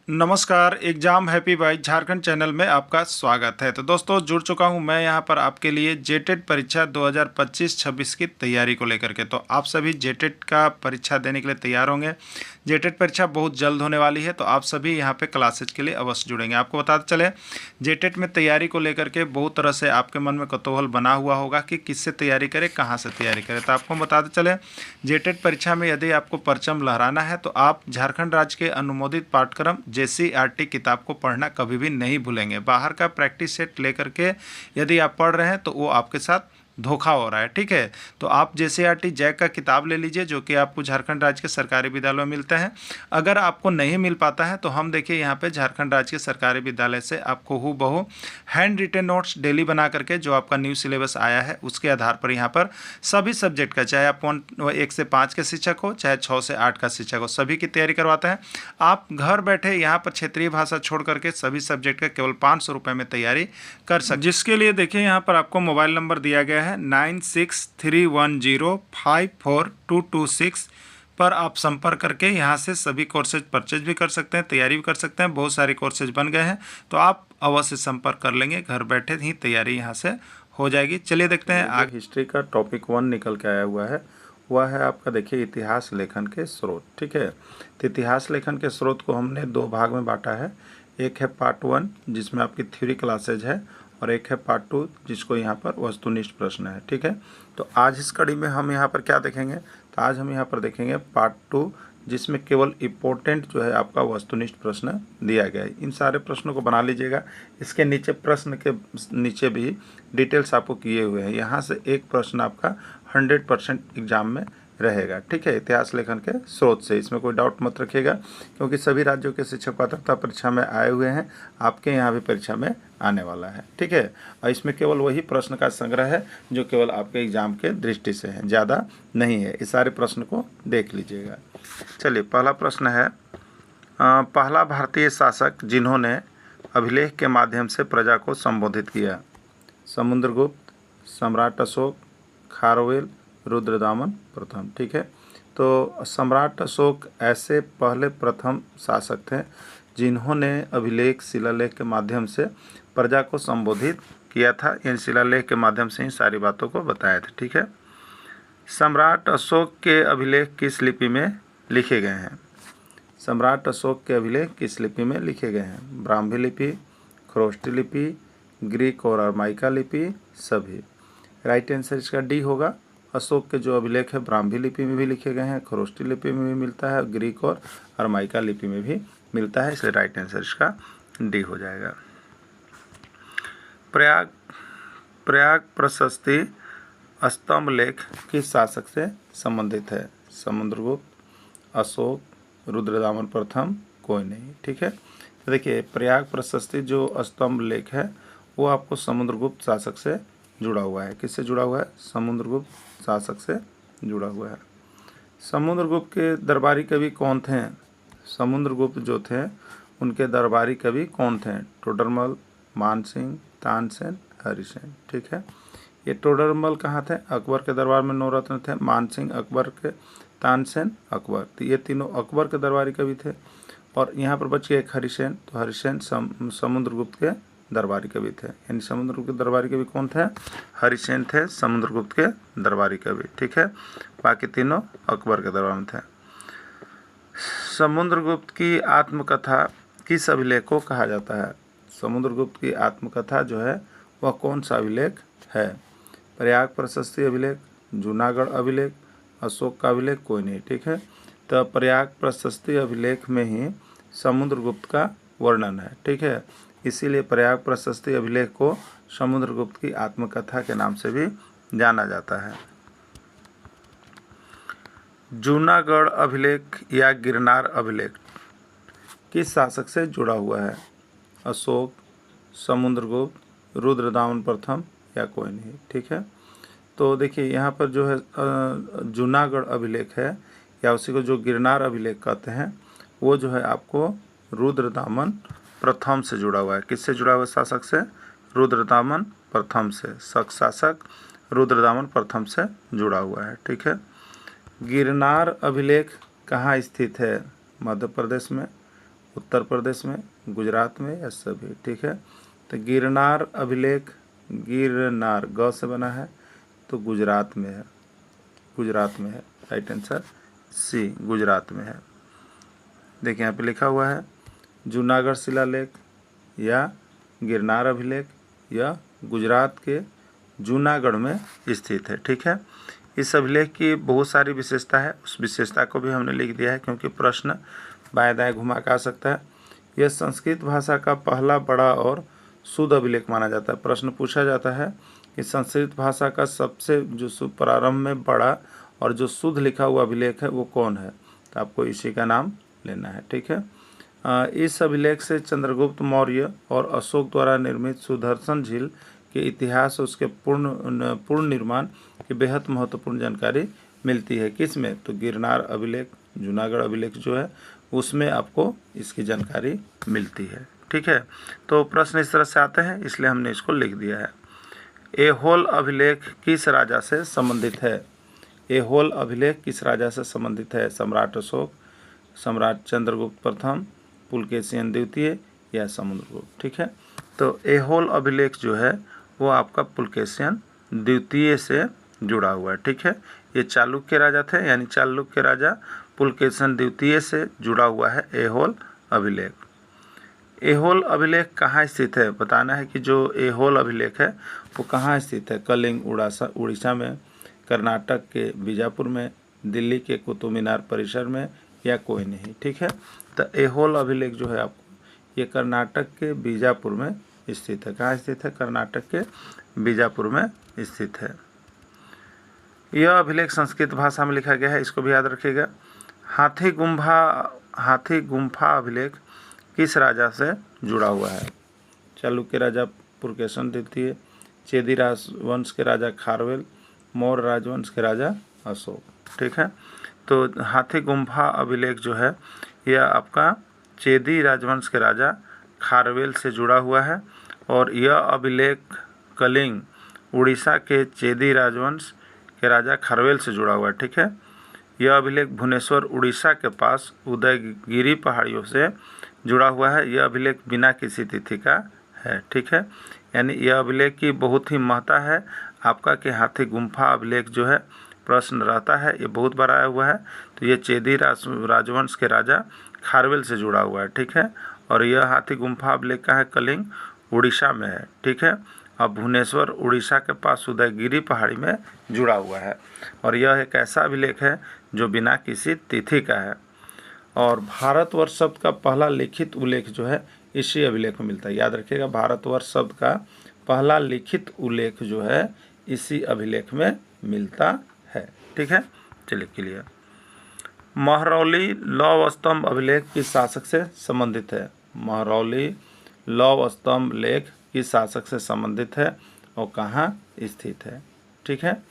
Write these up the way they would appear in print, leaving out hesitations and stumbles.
नमस्कार, exam happy by Jharkhand channel में आपका स्वागत है। तो दोस्तों जुड़ चुका हूं मैं यहां पर आपके लिए जेटेट परीक्षा 2025-26 की तैयारी को लेकर के। तो आप सभी जेटेट का परीक्षा देने के लिए तैयार होंगे। जेटेट परीक्षा बहुत जल्द होने वाली है, तो आप सभी यहां पे क्लासेज के लिए अवश्य जुड़ेंगे। आपको बताते चले, जेटेट में तैयारी को लेकर के बहुत तरह से आपके मन में कौतूहल बना हुआ होगा कि किससे तैयारी करें, कहाँ से तैयारी करें। तो आपको बताते चले, जेटेट परीक्षा में यदि आपको परचम लहराना है तो आप झारखंड राज्य के अनुमोदित पाठ्यक्रम JCERT किताब को पढ़ना कभी भी नहीं भूलेंगे। बाहर का प्रैक्टिस सेट लेकर के यदि आप पढ़ रहे हैं तो वो आपके साथ धोखा हो रहा है, ठीक है। तो आप JCERT जैक का किताब ले लीजिए, जो कि आपको झारखंड राज्य के सरकारी विद्यालयों में मिलते हैं। अगर आपको नहीं मिल पाता है तो हम देखिए यहाँ पे झारखंड राज्य के सरकारी विद्यालय से आपको हूबहू हैंड रिटेन नोट्स डेली बना करके, जो आपका न्यू सिलेबस आया है उसके आधार पर यहाँ पर सभी सब्जेक्ट का, चाहे आप 1 से 5 के शिक्षक हो, चाहे 6 से 8 का शिक्षक हो, सभी की तैयारी करवाते हैं। आप घर बैठे यहाँ पर क्षेत्रीय भाषा छोड़ करके सभी सब्जेक्ट का केवल 500 रुपये में तैयारी कर सकते, जिसके लिए देखिए यहाँ पर आपको मोबाइल नंबर दिया गया है 9631054226 पर आप संपर्क करके यहाँ से सभी कोर्सेज परचेज भी कर सकते हैं, तैयारी भी कर सकते हैं। बहुत सारे कोर्सेज बन गए हैं, तो आप अवश्य संपर्क कर लेंगे, घर बैठे ही तैयारी यहाँ से हो जाएगी। चलिए देखते हैं आगे। हिस्ट्री का टॉपिक 1 निकल के आया हुआ है, वह है आपका देखिए इतिहास लेखन के स्रोत, ठीक है। तो इतिहास लेखन के स्रोत को हमने 2 भाग में बांटा है। एक है पार्ट 1 जिसमें आपकी थ्योरी क्लासेज है, और एक है पार्ट 2 जिसको यहाँ पर वस्तुनिष्ठ प्रश्न है, ठीक है। तो आज इस कड़ी में हम यहाँ पर क्या देखेंगे, तो आज हम यहाँ पर देखेंगे पार्ट 2 जिसमें केवल इम्पोर्टेंट जो है आपका वस्तुनिष्ठ प्रश्न दिया गया है। इन सारे प्रश्नों को बना लीजिएगा। इसके नीचे प्रश्न के नीचे भी डिटेल्स आपको किए हुए हैं। यहाँ से एक प्रश्न आपका 100% एग्जाम में रहेगा, ठीक है। इतिहास लेखन के स्रोत से, इसमें कोई डाउट मत रखिएगा, क्योंकि सभी राज्यों के शिक्षक पात्रता परीक्षा में आए हुए हैं, आपके यहाँ भी परीक्षा में आने वाला है, ठीक है। और इसमें केवल वही प्रश्न का संग्रह है जो केवल आपके एग्जाम के दृष्टि से है, ज़्यादा नहीं है। इस सारे प्रश्न को देख लीजिएगा। चलिए, पहला प्रश्न है, पहला भारतीय शासक जिन्होंने अभिलेख के माध्यम से प्रजा को संबोधित किया। समुद्रगुप्त, सम्राट अशोक, खारवेल, रुद्रदामन प्रथम, ठीक है। तो सम्राट अशोक ऐसे पहले प्रथम शासक थे जिन्होंने अभिलेख शिलालेख के माध्यम से प्रजा को संबोधित किया था। इन शिलालेख के माध्यम से ही सारी बातों को बताया था, ठीक है। सम्राट अशोक के अभिलेख किस लिपि में लिखे गए हैं? सम्राट अशोक के अभिलेख किस लिपि में लिखे गए हैं? ब्राह्मी लिपि, खरोष्टी लिपि, ग्रीक और अरमाइका लिपि, सभी। राइट आंसर इसका डी होगा। अशोक के जो अभिलेख है ब्राह्मी लिपि में भी लिखे गए हैं, खरोष्टी लिपि में भी मिलता है, ग्रीक और अरमाइका लिपि में भी मिलता है, इसलिए राइट आंसर इसका डी हो जाएगा। प्रयाग प्रशस्ति स्तंभ लेख किस शासक से संबंधित है? समुद्रगुप्त, अशोक, रुद्रदामन प्रथम, कोई नहीं, ठीक है। तो देखिए, प्रयाग प्रशस्ति जो स्तंभ लेख है वो आपको समुद्रगुप्त शासक से जुड़ा हुआ है। किससे जुड़ा हुआ है? समुद्रगुप्त शासक से जुड़ा हुआ है। समुद्रगुप्त के दरबारी कवि कौन थे? समुद्रगुप्त जो थे उनके दरबारी कवि कौन थे? टोडरमल, मानसिंह, तानसेन, हरिसेन, ठीक है। ये टोडरमल कहाँ थे? अकबर के दरबार में 9 रत्न थे। मानसिंह अकबर के, तानसेन अकबर, तो ये तीनों अकबर के दरबारी कवि थे। और यहाँ पर बच गया एक हरिसेन, तो हरिसेन समुद्रगुप्त के दरबारी कवि थे। यानी समुद्रगुप्त के दरबारी कवि कौन थे? हरिसेन थे समुद्रगुप्त के दरबारी कवि, ठीक है। बाकी तीनों अकबर के दरबार में थे। समुद्रगुप्त की आत्मकथा किस अभिलेख को कहा जाता है? समुद्रगुप्त की आत्मकथा जो है वह कौन सा अभिलेख है? प्रयाग प्रशस्ति अभिलेख, जूनागढ़ अभिलेख, अशोक का अभिलेख, कोई नहीं, ठीक है। तो प्रयाग प्रशस्ति अभिलेख में ही समुद्रगुप्त का वर्णन है, ठीक है। इसीलिए प्रयाग प्रशस्ति अभिलेख को समुद्रगुप्त की आत्मकथा के नाम से भी जाना जाता है। जूनागढ़ अभिलेख या गिरनार अभिलेख किस शासक से जुड़ा हुआ है? अशोक, समुद्रगुप्त, रुद्रदामन प्रथम, या कोई नहीं, ठीक है। तो देखिए, यहाँ पर जो है जूनागढ़ अभिलेख है, या उसी को जो गिरनार अभिलेख कहते हैं, वो जो है आपको रुद्रदामन प्रथम से जुड़ा हुआ है। किससे जुड़ा हुआ है? शासक से, रुद्रदामन प्रथम से। शासक रुद्रदामन प्रथम से जुड़ा हुआ है, ठीक है। गिरनार अभिलेख कहाँ स्थित है? मध्य प्रदेश में, उत्तर प्रदेश में, गुजरात में या सभी, ठीक है। तो गिरनार अभिलेख, गिरनार ग से बना है तो गुजरात में है, गुजरात में है, राइट आंसर सी, गुजरात में है। देखिए यहाँ पे लिखा हुआ है जूनागढ़ शिलालेख या गिरनार अभिलेख या गुजरात के जूनागढ़ में स्थित है, ठीक है। इस अभिलेख की बहुत सारी विशेषता है, उस विशेषता को भी हमने लिख दिया है क्योंकि प्रश्न बाएं दाएं घुमा के आ सकता है। यह संस्कृत भाषा का पहला बड़ा और शुद्ध अभिलेख माना जाता है। प्रश्न पूछा जाता है कि संस्कृत भाषा का सबसे जो प्रारंभ में बड़ा और जो शुद्ध लिखा हुआ अभिलेख है वो कौन है, तो आपको इसी का नाम लेना है, ठीक है। इस अभिलेख से चंद्रगुप्त मौर्य और अशोक द्वारा निर्मित सुदर्शन झील के इतिहास और उसके पूर्ण निर्माण की बेहद महत्वपूर्ण जानकारी मिलती है। किस में, तो गिरनार अभिलेख, जूनागढ़ अभिलेख जो है उसमें आपको इसकी जानकारी मिलती है, ठीक है। तो प्रश्न इस तरह से आते हैं, इसलिए हमने इसको लिख दिया है। ऐहोल अभिलेख किस राजा से संबंधित है? ऐहोल अभिलेख किस राजा से संबंधित है? सम्राट अशोक, सम्राट चंद्रगुप्त प्रथम, पुलकेशिन द्वितीय या समुद्रगुप्त, ठीक है। तो ऐहोल अभिलेख जो है वो आपका पुलकेशिन द्वितीय से जुड़ा हुआ है, ठीक है। ये चालुक्य राजा थे, यानी चालुक्य राजा पुलकेशिन द्वितीय से जुड़ा हुआ है ऐहोल अभिलेख। ऐहोल अभिलेख कहाँ स्थित है? बताना है कि जो ऐहोल अभिलेख है वो कहाँ स्थित है। कलिंग उड़ीसा में, कर्नाटक के बीजापुर में, दिल्ली के कुतुब मीनार परिसर में या कोई नहीं, ठीक है। तो ऐहोल अभिलेख जो है आपको ये कर्नाटक के बीजापुर में स्थित है। कहाँ स्थित है? कर्नाटक के बीजापुर में स्थित है। यह अभिलेख संस्कृत भाषा में लिखा गया है, इसको भी याद रखिएगा। हाथी गुम्फा अभिलेख किस राजा से जुड़ा हुआ है? चालुक्य राजा पुलकेशिन द्वितीय, चेदी राजवंश के राजा खारवेल, मौर्य राजवंश के राजा अशोक, ठीक है। तो हाथी गुम्फा अभिलेख जो है यह आपका चेदी राजवंश के राजा खारवेल से जुड़ा हुआ है और यह अभिलेख कलिंग उड़ीसा के चेदी राजवंश के राजा खारवेल से जुड़ा हुआ है, ठीक है। यह अभिलेख भुवनेश्वर उड़ीसा के पास उदयगिरी पहाड़ियों से जुड़ा हुआ है। यह अभिलेख बिना किसी तिथि का है, ठीक है। यानी यह अभिलेख की बहुत ही महत्ता है आपका कि हाथी गुम्फा अभिलेख जो है प्रश्न रहता है, ये बहुत बार आया हुआ है। तो ये चेदी राजवंश के राजा खारवेल से जुड़ा हुआ है, ठीक है। और यह हाथी गुम्फा अभिलेख का है कलिंग उड़ीसा में है, ठीक है। और भुवनेश्वर उड़ीसा के पास उदयगिरी पहाड़ी में जुड़ा हुआ है और यह एक ऐसा अभिलेख है जो बिना किसी तिथि का है। और भारतवर्ष शब्द का पहला लिखित उल्लेख जो है इसी अभिलेख में मिलता है। याद रखिएगा, भारतवर्ष शब्द का पहला लिखित उल्लेख जो है इसी अभिलेख में मिलता है, ठीक है। चलिए क्लियर। महरौली लौह स्तंभ अभिलेख किस शासक से संबंधित है? महरौली लौह स्तंभ लेख किस शासक से संबंधित है और कहाँ स्थित है, ठीक है।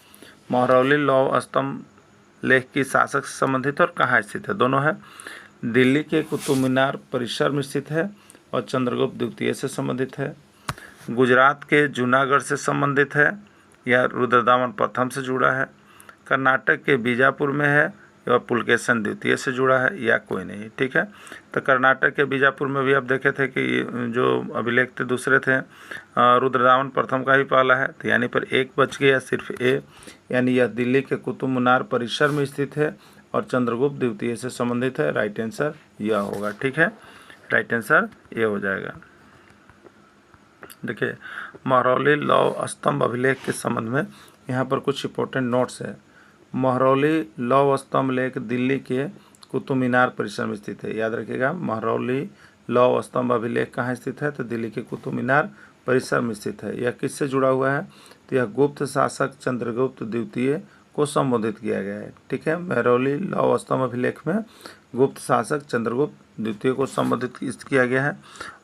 महरौली लौह स्तंभ लेख किस शासक से संबंधित है और कहाँ स्थित है? दोनों है। दिल्ली के कुतुब मीनार परिसर में स्थित है और चंद्रगुप्त द्वितीय से संबंधित है। गुजरात के जूनागढ़ से संबंधित है या रुद्रदामन प्रथम से जुड़ा है। कर्नाटक के बीजापुर में है और पुलकेशिन द्वितीय से जुड़ा है या कोई नहीं, ठीक है। तो कर्नाटक के बीजापुर में भी आप देखे थे कि जो अभिलेख थे दूसरे थे, रुद्रदामन प्रथम का ही पहला है, तो यानी पर एक बच गया सिर्फ ए, यानी यह दिल्ली के कुतुब मीनार परिसर में स्थित है और चंद्रगुप्त द्वितीय से संबंधित है। राइट आंसर यह होगा, ठीक है। राइट आंसर ये हो जाएगा। देखिए, महरौली लौह स्तंभ अभिलेख के संबंध में यहाँ पर कुछ इंपॉर्टेंट नोट्स है। महरौली लौह स्तंभ लेख दिल्ली के कुतुब मीनार परिसर में स्थित है। याद रखिएगा, महरौली लौह स्तंभ अभिलेख कहाँ स्थित है? तो दिल्ली के कुतुब मीनार परिसर में स्थित है। यह किससे जुड़ा हुआ है? तो यह गुप्त शासक चंद्रगुप्त द्वितीय को संबोधित किया गया है, ठीक है। महरौली लौह स्तंभ अभिलेख में गुप्त शासक चंद्रगुप्त द्वितीय को संबोधित किया गया है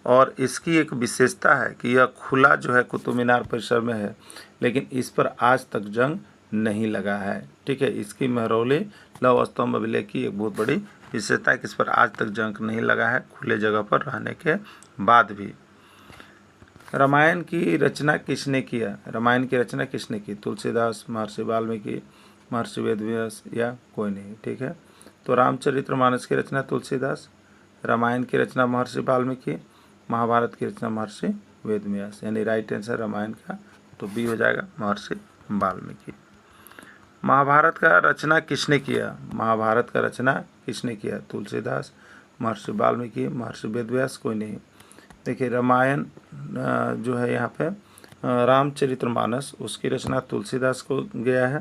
और इसकी एक विशेषता है कि यह खुला जो है कुतुब मीनार परिसर में है, लेकिन इस पर आज तक जंग नहीं लगा है, ठीक है। इसकी महरौली लौह स्तंभ अभिलेख की एक बहुत बड़ी विशेषता है कि इस पर आज तक जंग नहीं लगा है, खुले जगह पर रहने के बाद भी। रामायण की रचना किसने किया? रामायण की रचना किसने की? तुलसीदास, महर्षि वाल्मीकि, महर्षि वेदव्यास या कोई नहीं, ठीक है। तो रामचरितमानस की रचना तुलसीदास, रामायण की रचना महर्षि वाल्मीकि, महाभारत की रचना महर्षि वेदव्यास, यानी राइट आंसर रामायण का तो बी हो जाएगा महर्षि वाल्मीकि। महाभारत का रचना किसने किया? महाभारत का रचना किसने किया? तुलसीदास, महर्षि वाल्मीकि, महर्षि वेदव्यास, कोई नहीं। देखिए रामायण जो है यहाँ पे रामचरितमानस, उसकी रचना तुलसीदास को गया है।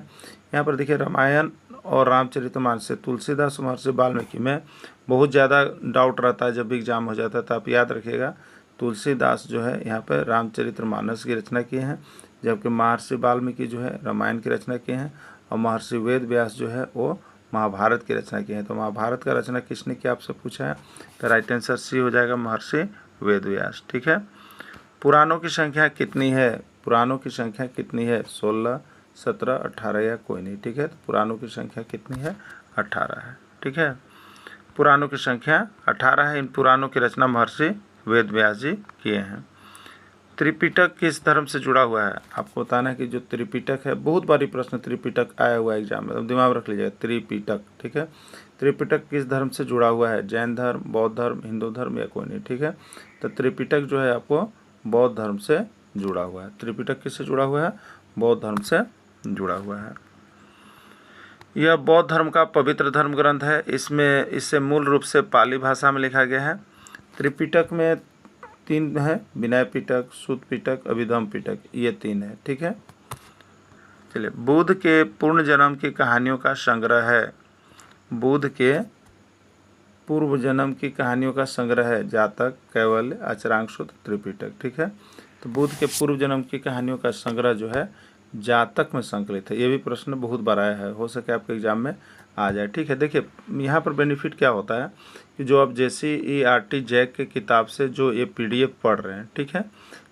यहाँ पर देखिए रामायण और रामचरितमानस से तुलसीदास और महर्षि वाल्मीकि में बहुत ज़्यादा डाउट रहता है जब भी एग्जाम हो जाता है, तो आप याद रखिएगा तुलसीदास जो है यहाँ पर रामचरितमानस की रचना किए हैं, जबकि महर्षि वाल्मीकि जो है रामायण की रचना किए हैं, और महर्षि वेदव्यास जो है वो महाभारत की रचना किए हैं। तो महाभारत का रचना किसने किया आपसे पूछा है, तो राइट आंसर सी हो जाएगा महर्षि वेदव्यास। ठीक है। पुराणों की संख्या कितनी है? पुराणों की संख्या कितनी है? 16, 17, 18 या कोई नहीं। ठीक है, तो पुराणों की संख्या कितनी है? 18 है। ठीक है, पुराणों की संख्या 18 है। इन पुराणों की रचना महर्षि वेदव्यास जी किए हैं। त्रिपिटक किस धर्म से जुड़ा हुआ है? आपको बताना है कि जो त्रिपिटक है, बहुत बारी प्रश्न त्रिपिटक आया हुआ है एग्जाम में, तो दिमाग रख लीजिएगा त्रिपिटक। ठीक है, त्रिपिटक किस धर्म से जुड़ा हुआ है? जैन धर्म, बौद्ध धर्म, हिंदू धर्म या कोई नहीं। ठीक है, तो त्रिपिटक जो है आपको बौद्ध धर्म से जुड़ा हुआ है। त्रिपिटक किससे जुड़ा हुआ है? बौद्ध धर्म से जुड़ा हुआ है। यह बौद्ध धर्म का पवित्र धर्म ग्रंथ है। इससे मूल रूप से पाली भाषा में लिखा गया है। त्रिपिटक में 3 है, विनय पिटक, सुत पिटक, अभिधम पिटक, ये 3 है। ठीक है, चलिए। बुद्ध के पूर्ण जन्म की कहानियों का संग्रह है। बुद्ध के पूर्व जन्म की कहानियों का संग्रह है जातक, कैवल्य, अचरांक सूत्र, त्रिपिटक। ठीक है, तो बुद्ध के पूर्व जन्म की कहानियों का संग्रह जो है जातक में संकलित है। ये भी प्रश्न बहुत बार आया है, हो सके आपके एग्जाम में आ जाए। ठीक है, देखिए यहाँ पर बेनिफिट क्या होता है कि जो आप JCERT जैक के किताब से जो ये PDF पढ़ रहे हैं, ठीक है,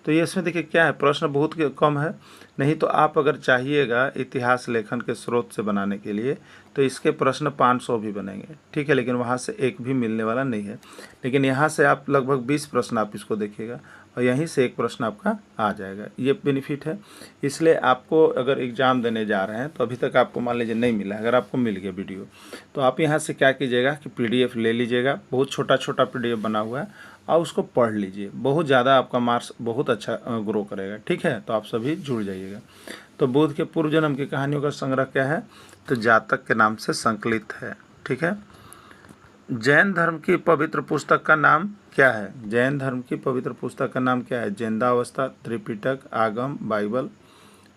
तो ये इसमें देखिए क्या है, प्रश्न बहुत कम है। नहीं तो आप अगर चाहिएगा इतिहास लेखन के स्रोत से बनाने के लिए तो इसके प्रश्न 500 भी बनेंगे। ठीक है, लेकिन वहाँ से एक भी मिलने वाला नहीं है। लेकिन यहाँ से आप लगभग 20 प्रश्न आप इसको देखिएगा और यहीं से एक प्रश्न आपका आ जाएगा। ये बेनिफिट है। इसलिए आपको अगर एग्ज़ाम देने जा रहे हैं तो अभी तक आपको मान लीजिए नहीं मिला, अगर आपको मिल गया वीडियो, तो आप यहाँ से क्या कीजिएगा कि PDF ले लीजिएगा। बहुत छोटा छोटा PDF बना हुआ है और उसको पढ़ लीजिए। बहुत ज़्यादा आपका मार्क्स बहुत अच्छा ग्रो करेगा। ठीक है, तो आप सभी जुड़ जाइएगा। तो बुद्ध के पूर्व जन्म की कहानियों का संग्रह क्या है? तो जातक के नाम से संकलित है। ठीक है, जैन धर्म की पवित्र पुस्तक का नाम क्या है? जैन धर्म की पवित्र पुस्तक का नाम क्या है? जैनदावस्था, त्रिपिटक, आगम, बाइबल।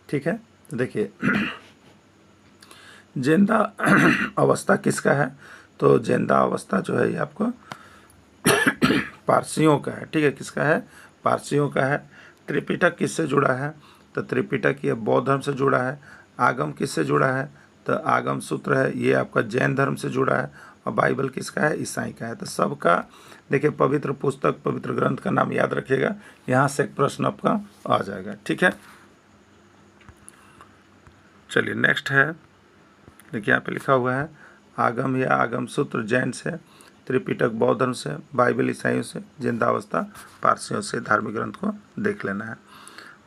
ठीक है, तो देखिए जैनदा अवस्था किसका है? तो जैनदा अवस्था जो है ये आपको पारसियों का है। ठीक है, किसका है? पारसियों का है। त्रिपिटक किससे जुड़ा है? तो त्रिपिटक ये बौद्ध धर्म से जुड़ा है। आगम किससे जुड़ा है? तो आगम सूत्र है, ये आपका जैन धर्म से जुड़ा है। और बाइबल किसका है? ईसाई का है। तो सबका देखिए पवित्र पुस्तक, पवित्र ग्रंथ का नाम याद रखिएगा, यहाँ से एक प्रश्न आपका आ जाएगा। ठीक है, चलिए नेक्स्ट है, देखिए यहाँ पे लिखा हुआ है आगम या आगम सूत्र जैन से, त्रिपिटक बौद्ध धर्म से, बाइबल ईसाइयों से, जिंदावस्था पारसियों से। धार्मिक ग्रंथ को देख लेना है।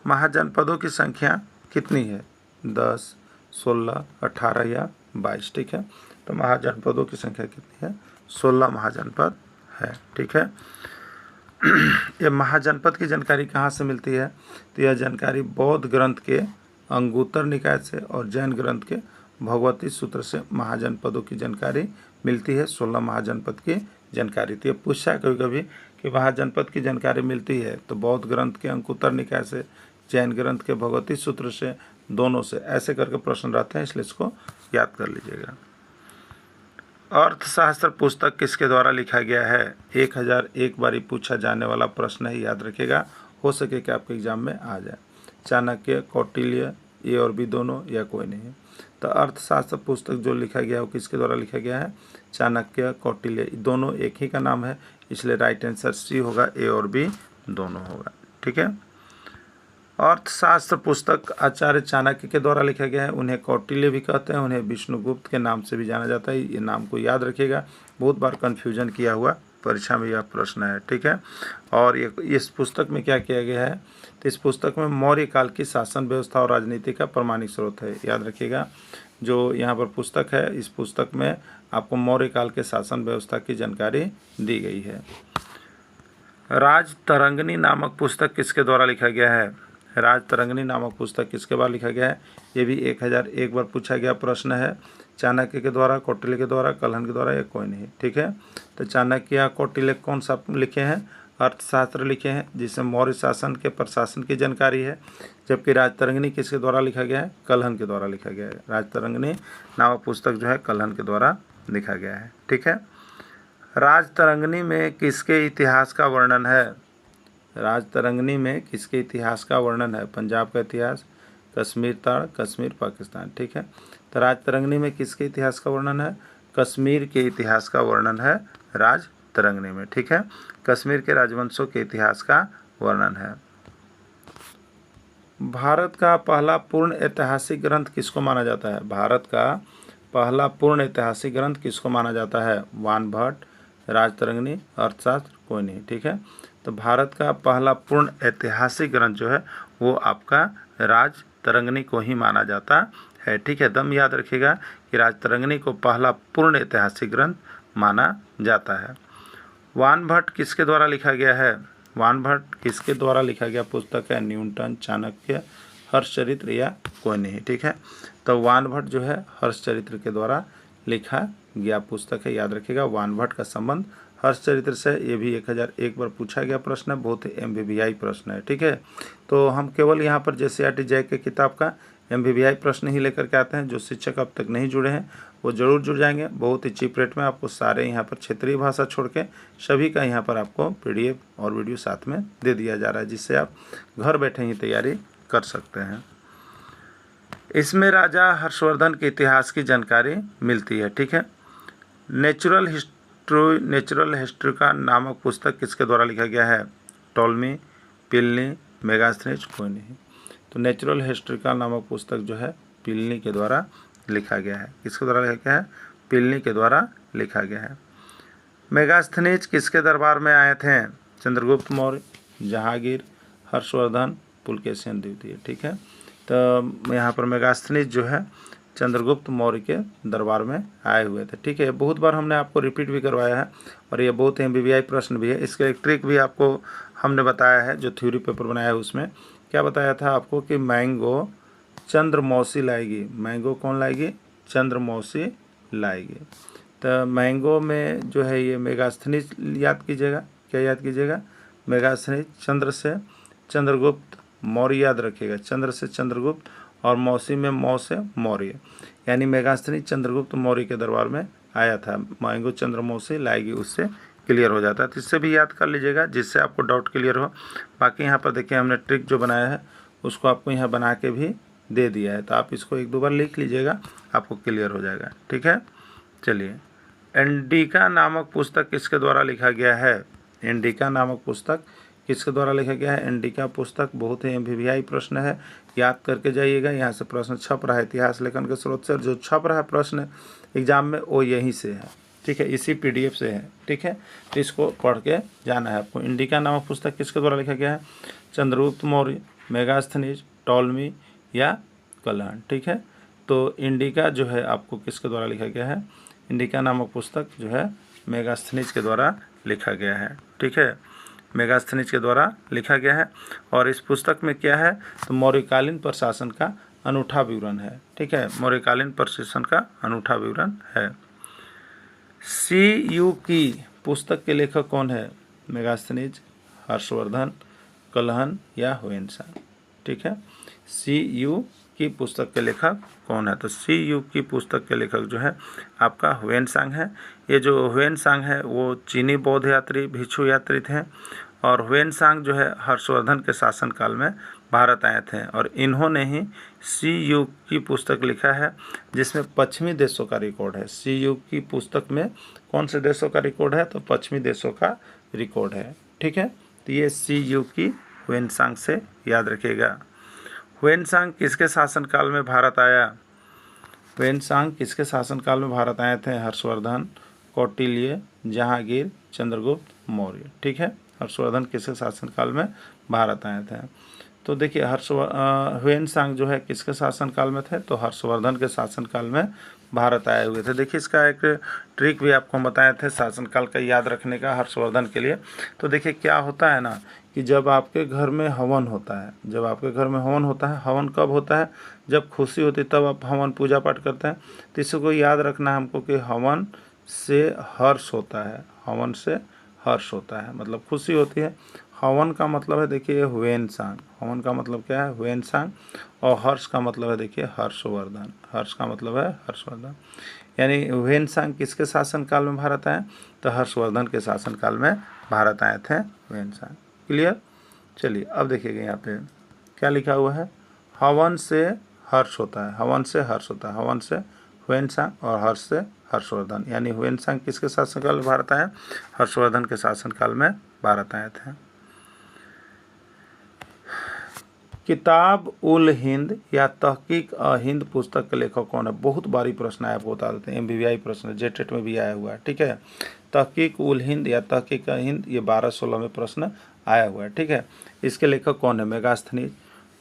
महाजनपदों की संख्या कितनी है? 10, 16, 18 या 22। ठीक है, तो महाजनपदों की संख्या कितनी है? 16 महाजनपद है। ठीक है, ये महाजनपद की जानकारी कहाँ से मिलती है? तो यह जानकारी बौद्ध ग्रंथ के अंगुत्तर निकाय से और जैन ग्रंथ के भगवती सूत्र से महाजनपदों की जानकारी मिलती है। 16 महाजनपद की जानकारी। तो ये पूछा है कभी कभी कि महाजनपद की जानकारी मिलती है तो बौद्ध ग्रंथ के अंगुत्तर निकाय से, जैन ग्रंथ के भगवती सूत्र से, दोनों से, ऐसे करके प्रश्न रहते हैं, इसलिए इसको याद कर लीजिएगा। अर्थशास्त्र पुस्तक किसके द्वारा लिखा गया है? 1001 बारी पूछा जाने वाला प्रश्न है, याद रखिएगा, हो सके कि आपके एग्जाम में आ जाए। चाणक्य, कौटिल्य, ए और बी दोनों या कोई नहीं। तो अर्थशास्त्र पुस्तक जो लिखा गया है वो किसके द्वारा लिखा गया है? चाणक्य, कौटिल्य, दोनों एक ही का नाम है, इसलिए राइट आंसर सी होगा, ए और बी दोनों होगा। ठीक है, अर्थशास्त्र पुस्तक आचार्य चाणक्य के द्वारा लिखा गया है। उन्हें कौटिल्य भी कहते हैं, उन्हें विष्णुगुप्त के नाम से भी जाना जाता है। ये नाम को याद रखिएगा, बहुत बार कन्फ्यूजन किया हुआ परीक्षा में यह प्रश्न है। ठीक है, और ये इस पुस्तक में क्या किया गया है? तो इस पुस्तक में मौर्य काल की शासन व्यवस्था और राजनीति का प्रमाणिक स्रोत है, याद रखिएगा। जो यहाँ पर पुस्तक है, इस पुस्तक में आपको मौर्य काल के शासन व्यवस्था की जानकारी दी गई है। राजतरंगिणी नामक पुस्तक किसके द्वारा लिखा गया है? राजतरंगिणी नामक पुस्तक किसके द्वारा लिखा गया है? ये भी 1001 बार पूछा गया प्रश्न है। चाणक्य के द्वारा, कौटिल्य के द्वारा, कलहन के द्वारा या कोई नहीं। ठीक है, तो चाणक्य या कौटिल्य कौन सा लिखे हैं? अर्थशास्त्र लिखे हैं, जिसमें मौर्य शासन के प्रशासन की जानकारी है। जबकि राजतरंगिणी किसके द्वारा लिखा गया है? कलहन के द्वारा लिखा गया है। राजतरंगिणी नामक पुस्तक जो है कलहन के द्वारा लिखा गया है। ठीक है, राजतरंगिणी में किसके इतिहास का वर्णन है? राजतरंगिणी में किसके इतिहास का वर्णन है? पंजाब का इतिहास, कश्मीर ताड़, कश्मीर पाकिस्तान। ठीक है, तो राजतरंगिणी में किसके इतिहास का वर्णन है? कश्मीर के इतिहास का वर्णन है राजतरंगिणी में। ठीक है, कश्मीर के राजवंशों के इतिहास का वर्णन है। भारत का पहला पूर्ण ऐतिहासिक ग्रंथ किसको माना जाता है? भारत का पहला पूर्ण ऐतिहासिक ग्रंथ किसको माना जाता है? वानभट्ट, राजतरंगिणी, अर्थशास्त्र, कोई नहीं। ठीक है, तो भारत का पहला पूर्ण ऐतिहासिक ग्रंथ जो है वो आपका राजतरंगिणी को ही माना जाता है। ठीक है, दम याद रखिएगा कि राजतरंगिणी को पहला पूर्ण ऐतिहासिक ग्रंथ माना जाता है। वानभट्ट किसके द्वारा लिखा गया है? वानभट्ट किसके द्वारा लिखा गया पुस्तक है? न्यूटन, चाणक्य, हर्षचरित्र या कोई नहीं। ठीक है, तो वानभट्ट जो है हर्षचरित्र के द्वारा लिखा गया पुस्तक है। याद रखिएगा, वानभट्ट का संबंध हर्षचरित्र से। ये भी 1001 बार पूछा गया प्रश्न है, बहुत ही MBBI प्रश्न है। ठीक है, तो हम केवल यहाँ पर JCRT जय के किताब का MBBI प्रश्न ही लेकर के आते हैं। जो शिक्षक अब तक नहीं जुड़े हैं वो ज़रूर जुड़ जाएंगे। बहुत ही चीप रेट में आपको सारे यहाँ पर क्षेत्रीय भाषा छोड़ के सभी का यहाँ पर आपको PDF और वीडियो साथ में दे दिया जा रहा है, जिससे आप घर बैठे ही तैयारी कर सकते हैं। इसमें राजा हर्षवर्धन के इतिहास की जानकारी मिलती है। ठीक है, नेचुरल हिस्ट्री का नामक पुस्तक किसके द्वारा लिखा गया है? टॉलमी, प्लिनी, मेगास्थनीज, कोई नहीं। तो नेचुरल हिस्ट्री का नामक पुस्तक जो है प्लिनी के द्वारा लिखा गया है। किसके द्वारा लिखा गया है? प्लिनी के द्वारा लिखा गया है। मेगास्थनीज किसके दरबार में आए थे? चंद्रगुप्त मौर्य, जहांगीर, हर्षवर्धन, पुलकेशिन द्वितीय। ठीक है, तो यहाँ पर मेगास्थनीज जो है चंद्रगुप्त मौर्य के दरबार में आए हुए थे। ठीक है, बहुत बार हमने आपको रिपीट भी करवाया है और ये बहुत ही MBBI प्रश्न भी है। इसके एक ट्रिक भी आपको हमने बताया है, जो थ्योरी पेपर बनाया है उसमें क्या बताया था आपको कि मैंगो चंद्रमौसी लाएगी। मैंगो कौन लाएगी? चंद्रमौसी लाएगी। तो मैंगो में जो है ये मेगास्थनीज याद कीजिएगा। क्या याद कीजिएगा? मेगास्थनीज। चंद्र से चंद्रगुप्त मौर्य याद रखिएगा। चंद्र से चंद्रगुप्त और मौसी में मौ से मौर्य, यानी मेगास्थनीज चंद्रगुप्त मौर्य के दरबार में आया था। मैंगो चंद्रमौसी लाएगी, उससे क्लियर हो जाता है। तो इससे भी याद कर लीजिएगा, जिससे आपको डाउट क्लियर हो। बाकी यहाँ पर देखिए हमने ट्रिक जो बनाया है उसको आपको यहाँ बना के भी दे दिया है, तो आप इसको 1-2 बार लिख लीजिएगा, आपको क्लियर हो जाएगा। ठीक है, चलिए, इंडिका नामक पुस्तक किसके द्वारा लिखा गया है? इंडिका नामक पुस्तक किसके द्वारा लिखा गया है? इंडिका पुस्तक बहुत ही MBBI प्रश्न है, याद करके जाइएगा। यहाँ से प्रश्न छप रहा है इतिहास लेखन के स्रोत से, जो छप रहा है प्रश्न एग्जाम में वो यहीं से है। ठीक है, इसी PDF से है। ठीक है, तो इसको पढ़ के जाना है आपको। इंडिका नामक पुस्तक किसके द्वारा लिखा गया है? चंद्रगुप्त मौर्य, मेगास्थनीज, टॉलमी या कलहन। ठीक है, तो इंडिका जो है आपको किसके द्वारा लिखा गया है? इंडिका नामक पुस्तक जो है मेगास्थनीज के द्वारा लिखा गया है। ठीक है, मेगास्थनीज के द्वारा लिखा गया है। और इस पुस्तक में क्या है? तो मौर्यकालीन प्रशासन का अनूठा विवरण है। ठीक है, मौर्यकालीन प्रशासन का अनूठा विवरण है। CU की पुस्तक के लेखक कौन है? मेगास्थनीज, हर्षवर्धन, कलहन या ह्वेनसांग। ठीक है, CU की पुस्तक के लेखक कौन है? तो CU की पुस्तक के लेखक जो है आपका ह्वेनसांग है। ये जो ह्वेनसांग है वो चीनी बौद्ध यात्री, भिक्षु यात्री थे, और ह्वेनसांग जो है हर्षवर्धन के शासनकाल में भारत आए थे, और इन्होंने ही CU की पुस्तक लिखा है, जिसमें पश्चिमी देशों का रिकॉर्ड है। CU की पुस्तक में कौन से देशों का रिकॉर्ड है? तो पश्चिमी देशों का रिकॉर्ड है। ठीक है, तो ये CU की ह्वेनसांग से याद रखिएगा। ह्वेनसांग किसके शासनकाल में भारत आया? ह्वेनसांग किसके शासनकाल में भारत आए थे? हर्षवर्धन, कौटिल्य, जहांगीर, चंद्रगुप्त मौर्य। ठीक है, हर्षवर्धन किसके शासनकाल में भारत आए थे? तो देखिए ह्वेनसांग जो है किसके शासनकाल में थे, तो हर्षवर्धन के शासनकाल में भारत आए हुए थे। देखिए इसका एक ट्रिक भी आपको हम बताए थे शासनकाल का याद रखने का हर्षवर्धन के लिए। तो देखिए क्या होता है ना कि जब आपके घर में हवन होता है, जब आपके घर में हवन होता है, हवन कब होता है, जब खुशी होती है तब आप हवन पूजा पाठ करते हैं। तो इसको याद रखना है हमको कि हवन से हर्ष होता है, हवन से हर्ष होता है, मतलब खुशी होती है। हवन का मतलब है देखिए ह्वेनसांग, हवन का मतलब क्या है, ह्वेनसांग। और हर्ष का मतलब है देखिए हर्षवर्धन, हर्ष का मतलब है हर्षवर्धन। यानी ह्वेनसांग किसके शासनकाल में भारत आए, तो हर्षवर्धन के शासनकाल में भारत आए थे ह्वेनसांग। क्लियर। चलिए अब देखिएगा यहाँ पे क्या लिखा हुआ है, हवन से हर्ष होता है, हवन से हर्ष होता है, हवन से ह्वेनसांग और हर्ष से हर्षवर्धन। यानी ह्वेनसांग किसके शासनकाल में भारत आए, हर्षवर्धन के शासनकाल में भारत आए थे। किताब उल हिंद या तहकीक अ हिंद पुस्तक के लेखक कौन है, बहुत बारी प्रश्न है, आपको बता देते हैं, MBBI प्रश्न है, जेटेट में भी आया हुआ है। ठीक है, तहकीक उल हिंद या तहकीक अ हिंद, ये 12-16 में प्रश्न आया हुआ है। ठीक है, इसके लेखक कौन है, मेगास्थनीज,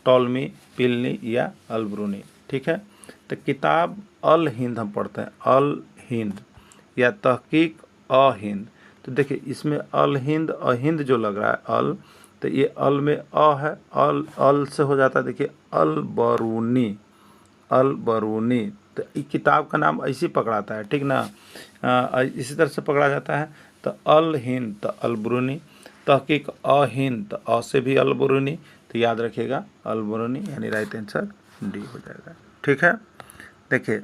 टॉलमी, पिलनी या अलब्रूनी। ठीक है, तो किताब अल हिंद हम पढ़ते हैं, अल हिंद या तहकीक अ हिंद। तो देखिए इसमें अल हिंद अ हिंद जो लग रहा है अल, तो ये अल में अ है, अल से हो जाता है देखिए अल बरूनी, अल बरूनी। तो ये किताब का नाम ऐसे पकड़ाता है, ठीक ना, इसी तरह से पकड़ा जाता है। तो अल हिंद तो अल बरूनी, तहकीक अ हिंद तो अ से भी अल बरूनी, तो याद रखिएगा अल बरूनी, यानी राइट आंसर डी हो जाएगा। ठीक है, देखिए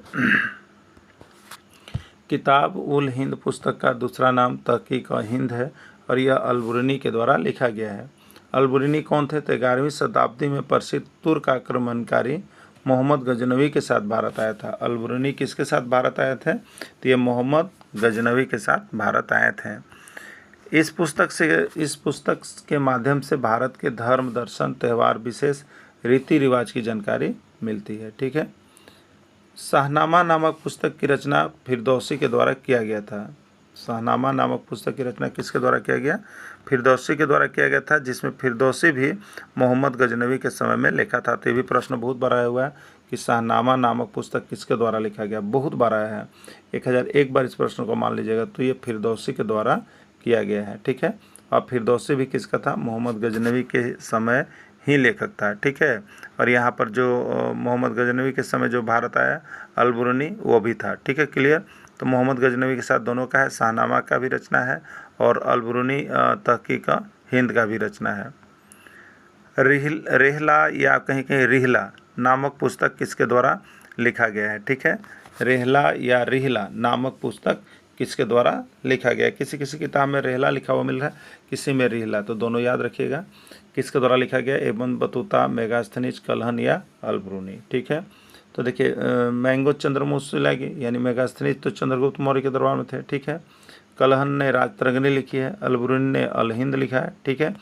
किताब उल हिंद पुस्तक का दूसरा नाम तहकीक अ हिंद है और यह अलबरूनी के द्वारा लिखा गया है। अलबरूनी कौन थे, तो 11वीं शताब्दी में प्रसिद्ध तुर्क आक्रमणकारी मोहम्मद गजनवी के साथ भारत आया था। अलबरूनी किसके साथ भारत आए थे, तो ये मोहम्मद गजनवी के साथ भारत आए थे। इस पुस्तक के माध्यम से भारत के धर्म, दर्शन, त्यौहार, विशेष रीति रिवाज की जानकारी मिलती है। ठीक है, शाहनामा नामक पुस्तक की रचना फिरदौसी के द्वारा किया गया था। शाहनामा नामक पुस्तक की रचना किसके द्वारा किया गया, फिरदौसी के द्वारा किया गया था, जिसमें फिरदौसी भी मोहम्मद गजनवी के समय में लिखा था। तो ये भी प्रश्न बहुत बार आया हुआ है कि शाहनामा नामक पुस्तक किसके द्वारा लिखा गया, बहुत बार आया है, 1001 बार इस प्रश्न को मान लीजिएगा। तो ये फिरदौसी के द्वारा किया गया है। ठीक है, और फिरदौसी भी किसका था, मोहम्मद गजनवी के समय ही लेखक था। ठीक है, और यहाँ पर जो मोहम्मद गजनवी के समय जो भारत आया अलबरूनी वो भी था। ठीक है, क्लियर। तो मोहम्मद गजनवी के साथ दोनों का है, शाहनामा का भी रचना है और अलबरूनी तहकीक हिंद का भी रचना है। रेहला या कहीं कहीं रिहला नामक पुस्तक किसके द्वारा लिखा गया है। ठीक है, रेहला या रिहला नामक पुस्तक किसके द्वारा लिखा गया है। किसी किसी किताब में रेहला लिखा हुआ मिल रहा है, किसी में रिहला, तो दोनों याद रखिएगा किसके द्वारा लिखा गया, इब्न बतूता, मेगास्थनीज, कलहन या अलबरूनी। ठीक है, तो देखिए मैंगो चंद्रमौसुलागी यानी मेगास्थनीज तो चंद्रगुप्त मौर्य के दरबार में थे। ठीक है, कलहन ने राजतरंगिणी लिखी है, अलबरूनी ने अल हिंद लिखा है। ठीक है,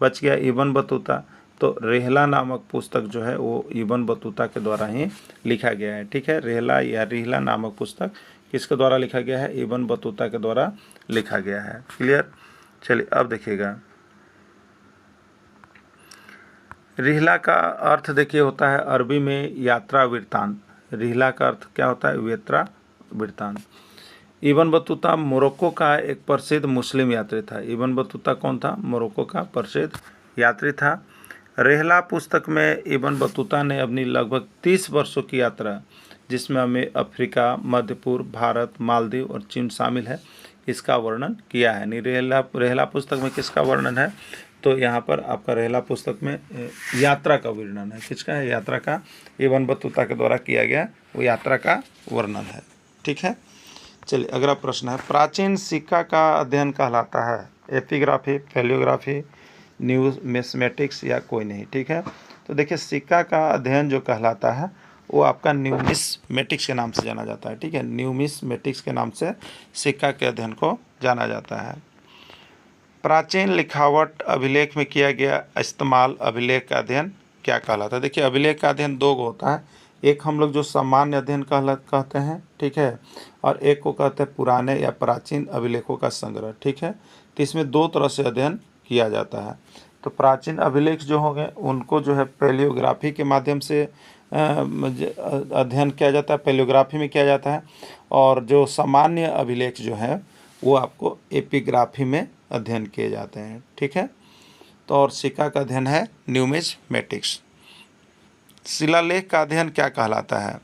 बच गया इब्न बतूता। तो रेहला नामक पुस्तक जो है वो इब्न बतूता के द्वारा ही लिखा गया है। ठीक है, रेहला या रिहला नामक पुस्तक किसके द्वारा लिखा गया है, इब्न बतूता के द्वारा लिखा गया है। क्लियर। चलिए अब देखिएगा, रिहला का अर्थ देखिए होता है अरबी में यात्रा वृत्तांत। रिहला का अर्थ क्या होता है, यात्रा वृत्तांत। इब्न बतूता मोरक्को का एक प्रसिद्ध मुस्लिम यात्री था। इब्न बतूता कौन था, मोरक्को का प्रसिद्ध यात्री था। रेहला पुस्तक में इब्न बतूता ने अपनी लगभग 30 वर्षों की यात्रा, जिसमें हमें अफ्रीका, मध्य पूर्व, भारत, मालदीव और चीन शामिल है, इसका वर्णन किया है। नहीं, रेहला पुस्तक में किसका वर्णन है, तो यहाँ पर आपका रेहला पुस्तक में यात्रा का वर्णन है। किसका है, यात्रा का, इब्न बतूता के द्वारा किया गया वो यात्रा का वर्णन है। ठीक है, चलिए अगला प्रश्न है, प्राचीन सिक्का का अध्ययन कहलाता है एपिग्राफी, पैलियोग्राफी, न्यूमिस्मेटिक्स या कोई नहीं। ठीक है, तो देखिए सिक्का का अध्ययन जो कहलाता है वो आपका न्यूमिस्मेटिक्स के नाम से जाना जाता है। ठीक है, न्यूमिस्मेटिक्स के नाम से सिक्का के अध्ययन को जाना जाता है। प्राचीन लिखावट अभिलेख में किया गया इस्तेमाल अभिलेख का अध्ययन क्या कहलाता है। देखिए अभिलेख का अध्ययन दो होता है, एक हम लोग जो सामान्य अध्ययन कहते हैं। ठीक है, और एक को कहते हैं पुराने या प्राचीन अभिलेखों का संग्रह। ठीक है, तो इसमें दो तरह से अध्ययन किया जाता है। तो प्राचीन अभिलेख जो होंगे उनको जो है पैलियोग्राफी के माध्यम से अध्ययन किया जाता है, पैलियोग्राफी में किया जाता है। और जो सामान्य अभिलेख जो है वो आपको एपिग्राफी में अध्ययन किए जाते हैं। ठीक है, तो और सिक्का का अध्ययन है न्यूमिज्मेटिक्स। शिलालेख का अध्ययन क्या कहलाता है?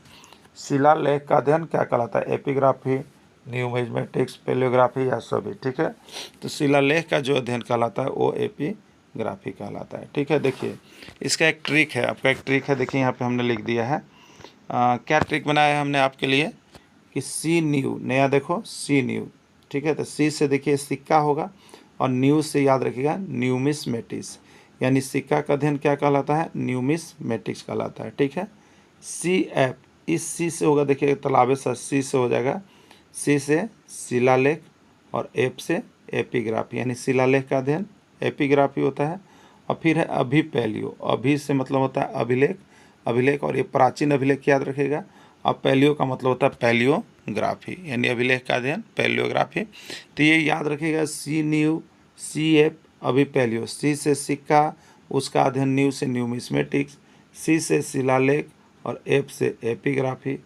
शिलालेख का अध्ययन क्या कहलाता है? एपिग्राफी, न्यूमिज्मेटिक्स, पैलियोग्राफी या सभी। ठीक है, तो शिलालेख का जो अध्ययन कहलाता है वो एपिग्राफी कहलाता है। ठीक है, देखिए इसका एक ट्रिक है, आपका एक ट्रिक है, देखिए यहाँ पे हमने लिख दिया है। क्या ट्रिक बनाया है हमने आपके लिए कि सी न्यू, नया देखो सी न्यू। ठीक है, तो सी से देखिए सिक्का होगा और न्यू से याद रखिएगा न्यूमिस्मेटिक्स, यानी सिक्का का अध्ययन क्या कहलाता है? न्यूमिस्मेटिक्स कहलाता है। ठीक है, सी एफ, इस सी से होगा, देखिए तालाबे सा सी से हो जाएगा, सी से शिलालेख और एफ से एपिग्राफी, यानी शिलालेख का अध्ययन एपिग्राफी होता है। और फिर है अभिपैलियो, अभी से मतलब होता है अभिलेख, अभिलेख, और ये प्राचीन अभिलेख याद रखिएगा। अब पैलियो का मतलब होता है पैलियोग्राफी, यानी अभिलेख का अध्ययन पैलियोग्राफी। तो ये याद रखिएगा, सी न्यू, सी एफ, अभिपैलियो, सी से सिक्का, उसका अध्ययन न्यू से न्यूमिस्मेटिक्स, सी से शिलालेख और एफ से एपिग्राफी,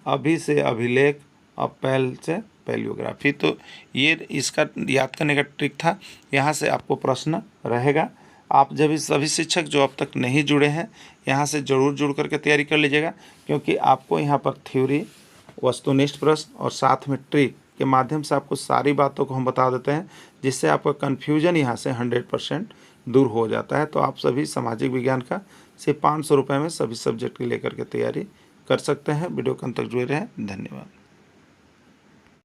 अभी से अभिलेख और पैल से पैलियोग्राफी। तो ये इसका याद करने का ट्रिक था। यहाँ से आपको प्रश्न रहेगा। आप जब इस सभी शिक्षक जो अब तक नहीं जुड़े हैं यहाँ से ज़रूर जुड़ करके तैयारी कर लीजिएगा, क्योंकि आपको यहाँ पर थ्योरी, वस्तुनिष्ठ प्रश्न और साथ में ट्रिक के माध्यम से आपको सारी बातों को हम बता देते हैं, जिससे आपका कन्फ्यूजन यहाँ से 100% दूर हो जाता है। तो आप सभी सामाजिक विज्ञान का सिर्फ 500 रुपये में सभी सब्जेक्ट के लेकर के तैयारी कर सकते हैं। वीडियो को अंत तक जुड़े रहें। धन्यवाद।